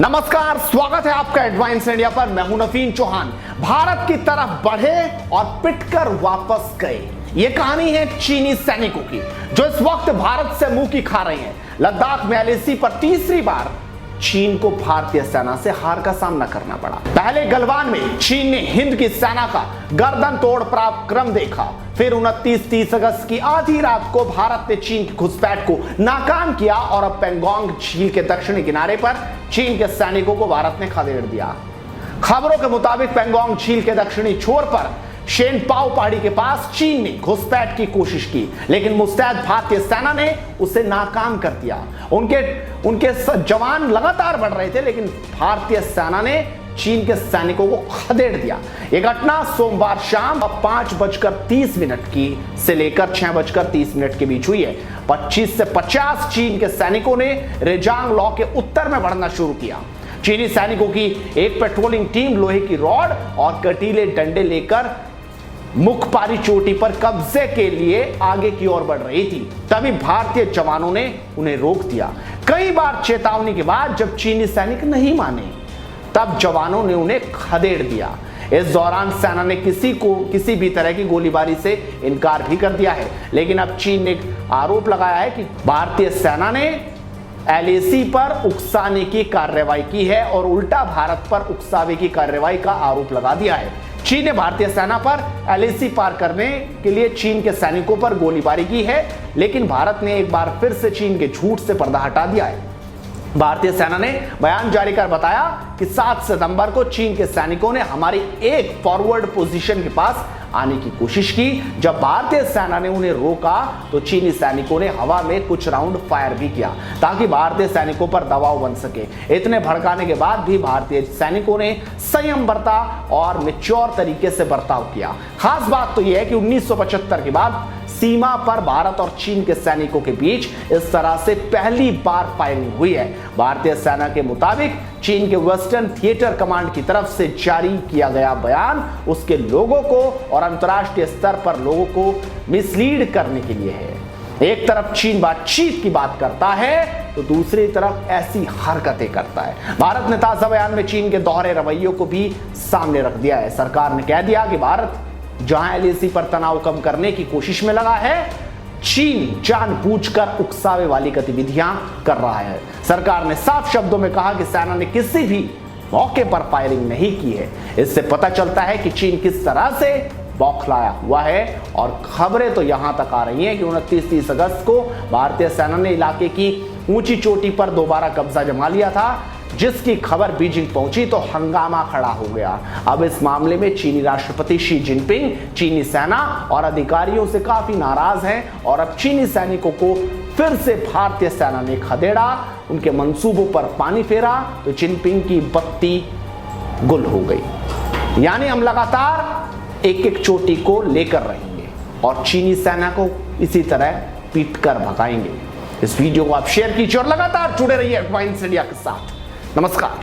नमस्कार, स्वागत है आपका एडवांस इंडिया पर। मैं हूं नवीन चौहान। भारत की तरफ बढ़े और पिटकर वापस गए, ये कहानी है चीनी सैनिकों की जो इस वक्त भारत से मुंह की खा रहे हैं। लद्दाख में एलएसी पर तीसरी बार चीन को भारतीय सेना से हार का सामना करना पड़ा। पहले गलवान में चीन ने हिंद की सेना का गर्दन तोड़ पराक्रम देखा, फिर 29-30 अगस्त की आधी रात को भारत ने चीन की घुसपैठ को नाकाम किया और अब पेंगोंग झील के दक्षिणी किनारे पर चीन के सैनिकों को भारत ने खदेड़ दिया। खबरों के मुताबिक पेंगोंग झील के दक्षिणी छोर पर शेनपाओ पहाड़ी के पास चीन ने घुसपैठ की कोशिश की, लेकिन मुस्तैद भारतीय सेना ने उसे नाकाम कर दिया। उनके जवान लगातार बढ़ रहे थे, लेकिन भारतीय सेना ने चीन के सैनिकों को खदेड़ दिया। यह घटना सोमवार शाम 5:30 की से लेकर 6:30 के बीच हुई है। 25 से 50 चीन के सैनिकों ने रेजांग लॉ के उत्तर में बढ़ना शुरू किया। चीनी सैनिकों की एक पेट्रोलिंग टीम लोहे की रॉड और कटीले डंडे लेकर मुखपारी चोटी पर कब्जे के लिए आगे की ओर बढ़ रही थी। तभी भारतीय जवानों ने उन्हें रोक दिया। कई बार चेतावनी के बाद जब चीनी सैनिक नहीं माने, तब जवानों ने उन्हें खदेड़ दिया। इस दौरान सेना ने किसी भी तरह की गोलीबारी से इनकार भी कर दिया है, लेकिन अब चीन ने आरोप लगाया है कि भारतीय सेना ने एलएसी पर उकसाने की कार्रवाई की है और उल्टा भारत पर उकसावे की कार्रवाई का आरोप लगा दिया है। चीन ने भारतीय सेना पर एलएसी पार करने के लिए चीन के सैनिकों पर गोलीबारी की है, लेकिन भारत ने एक बार फिर से चीन के झूठ से पर्दा हटा दिया है। भारतीय सेना ने बयान जारी कर बताया कि 7 सितंबर को चीन के सैनिकों ने हमारी एक फॉरवर्ड पोजीशन के पास आने की कोशिश की। जब भारतीय सेना ने उन्हें रोका तो चीनी सैनिकों ने हवा में कुछ राउंड फायर भी किया ताकि भारतीय सैनिकों पर दबाव बन सके। इतने भड़काने के बाद भी भारतीय सैनिकों ने संयम बरता और मैच्योर तरीके से बर्ताव किया। खास बात तो यह है कि 1975 के बाद सीमा पर भारत और चीन के सैनिकों के बीच इस तरह से पहली बार फायरिंग हुई है। भारतीय सेना के मुताबिक चीन के वेस्टर्न थिएटर कमांड की तरफ से जारी किया गया बयान उसके लोगों को और अंतर्राष्ट्रीय स्तर पर लोगों को मिसलीड करने के लिए है। एक तरफ चीन बातचीत की बात करता है तो दूसरी तरफ ऐसी हरकतें करता है। भारत ने ताजा बयान में चीन के दोहरे रवैयों को भी सामने रख दिया है। सरकार ने कह दिया कि भारत जहां एलएसी पर तनाव कम करने की कोशिश में लगा है, चीन जानबूझकर उकसावे वाली गतिविधियां कर रहा है। सरकार ने साफ शब्दों में कहा कि सेना ने किसी भी मौके पर फायरिंग नहीं की है। इससे पता चलता है कि चीन किस तरह से बौखलाया हुआ है और खबरें तो यहां तक आ रही हैं कि 29-30 अगस्त को भारतीय सेना ने इलाके की ऊंची चोटी पर दोबारा कब्जा जमा लिया था, जिसकी खबर बीजिंग पहुंची तो हंगामा खड़ा हो गया। अब इस मामले में चीनी राष्ट्रपति शी जिनपिंग चीनी सेना और अधिकारियों से काफी नाराज हैं और अब चीनी सैनिकों को फिर से भारतीय सेना ने खदेड़ा, उनके मंसूबों पर पानी फेरा तो जिनपिंग की बत्ती गुल हो गई। यानी हम लगातार एक एक चोटी को लेकर रहेंगे और चीनी सेना को इसी तरह पीट कर भगाएंगे। इस वीडियो को आप शेयर कीजिए और लगातार जुड़े रहिए एडवांस इंडिया के साथ। नमस्कार।